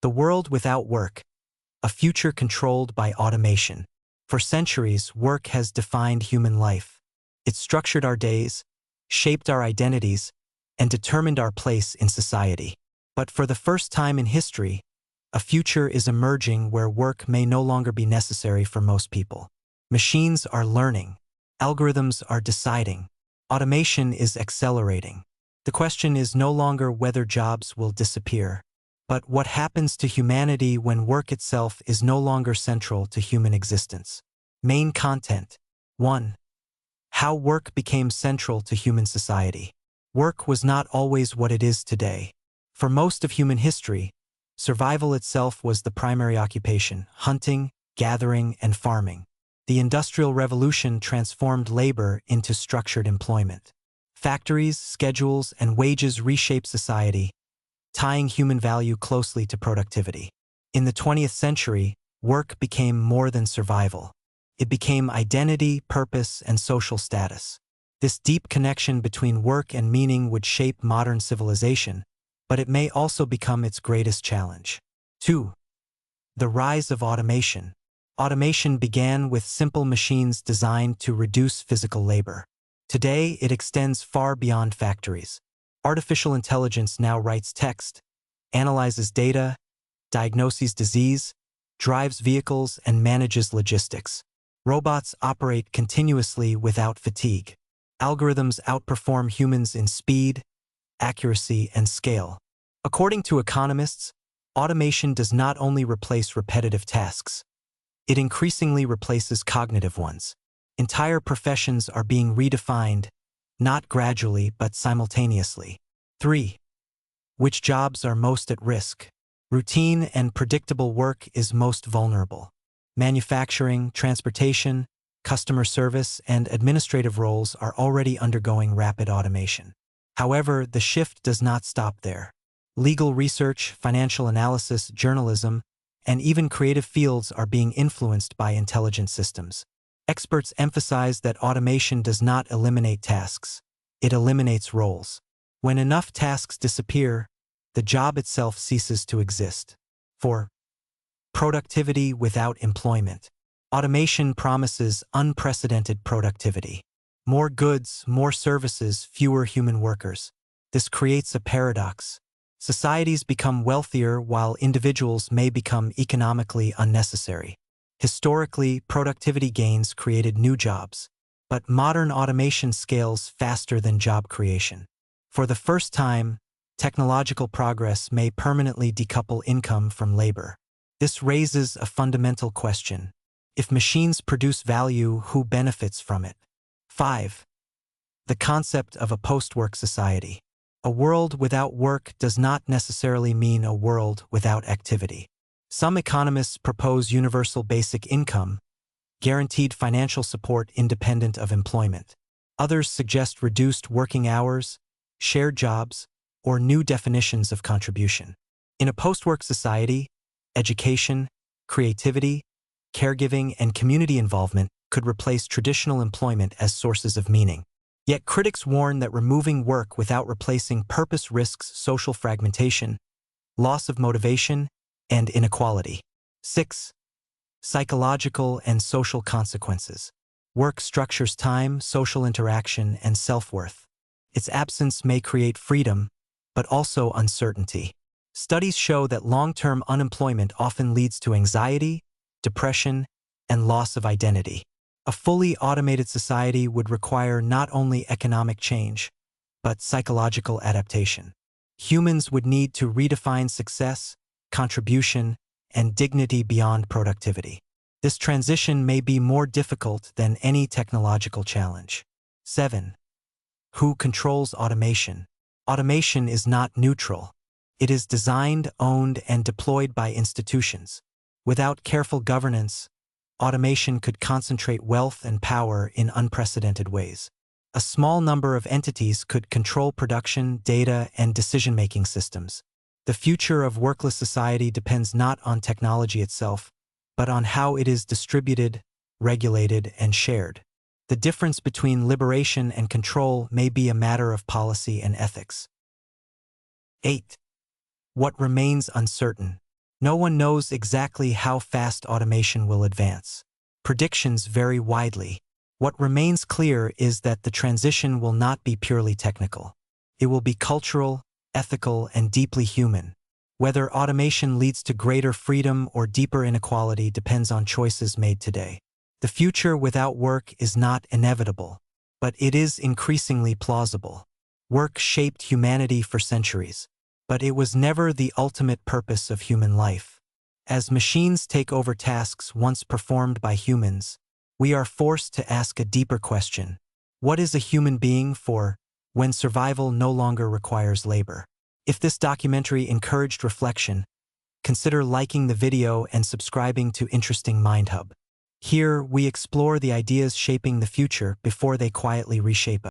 The world without work, a future controlled by automation. For centuries, work has defined human life. It structured our days, shaped our identities, and determined our place in society. But for the first time in history, a future is emerging where work may no longer be necessary for most people. Machines are learning. Algorithms are deciding. Automation is accelerating. The question is no longer whether jobs will disappear, but what happens to humanity when work itself is no longer central to human existence. Main content. 1. How work became central to human society. Work was not always what it is today. For most of human history, survival itself was the primary occupation: hunting, gathering, and farming. The Industrial Revolution transformed labor into structured employment. Factories, schedules, and wages reshaped society, tying human value closely to productivity. In the 20th century, work became more than survival. It became identity, purpose, and social status. This deep connection between work and meaning would shape modern civilization, but it may also become its greatest challenge. 2. The rise of automation. Automation began with simple machines designed to reduce physical labor. Today, it extends far beyond factories. Artificial intelligence now writes text, analyzes data, diagnoses disease, drives vehicles, and manages logistics. Robots operate continuously without fatigue. Algorithms outperform humans in speed, accuracy, and scale. According to economists, automation does not only replace repetitive tasks, it increasingly replaces cognitive ones. Entire professions are being redefined, not gradually but simultaneously. 3. Which jobs are most at risk? Routine and predictable work is most vulnerable. Manufacturing, transportation, customer service, and administrative roles are already undergoing rapid automation. However, the shift does not stop there. Legal research, financial analysis, journalism, and even creative fields are being influenced by intelligent systems. Experts emphasize that automation does not eliminate tasks. It eliminates roles. When enough tasks disappear, the job itself ceases to exist. 4. Productivity without employment. Automation promises unprecedented productivity. More goods, more services, fewer human workers. This creates a paradox. Societies become wealthier while individuals may become economically unnecessary. Historically, productivity gains created new jobs, but modern automation scales faster than job creation. For the first time, technological progress may permanently decouple income from labor. This raises a fundamental question. If machines produce value, who benefits from it? 5. The concept of a post-work society. A world without work does not necessarily mean a world without activity. Some economists propose universal basic income, guaranteed financial support independent of employment. Others suggest reduced working hours, shared jobs, or new definitions of contribution. In a post-work society, education, creativity, caregiving, and community involvement could replace traditional employment as sources of meaning. Yet critics warn that removing work without replacing purpose risks social fragmentation, loss of motivation, and inequality. 6. Psychological and social consequences. Work structures time, social interaction, and self-worth. Its absence may create freedom, but also uncertainty. Studies show that long-term unemployment often leads to anxiety, depression, and loss of identity. A fully automated society would require not only economic change, but psychological adaptation. Humans would need to redefine success, contribution, and dignity beyond productivity. This transition may be more difficult than any technological challenge. 7. Who controls automation? Automation is not neutral. It is designed, owned, and deployed by institutions. Without careful governance, automation could concentrate wealth and power in unprecedented ways. A small number of entities could control production, data, and decision-making systems. The future of workless society depends not on technology itself, but on how it is distributed, regulated, and shared. The difference between liberation and control may be a matter of policy and ethics. 8. What remains uncertain? No one knows exactly how fast automation will advance. Predictions vary widely. What remains clear is that the transition will not be purely technical. It will be cultural, ethical, and deeply human. Whether automation leads to greater freedom or deeper inequality depends on choices made today. The future without work is not inevitable, but it is increasingly plausible. Work shaped humanity for centuries, but it was never the ultimate purpose of human life. As machines take over tasks once performed by humans, we are forced to ask a deeper question. What is a human being for when survival no longer requires labor? If this documentary encouraged reflection, consider liking the video and subscribing to Interesting MindHub. Here, we explore the ideas shaping the future before they quietly reshape us.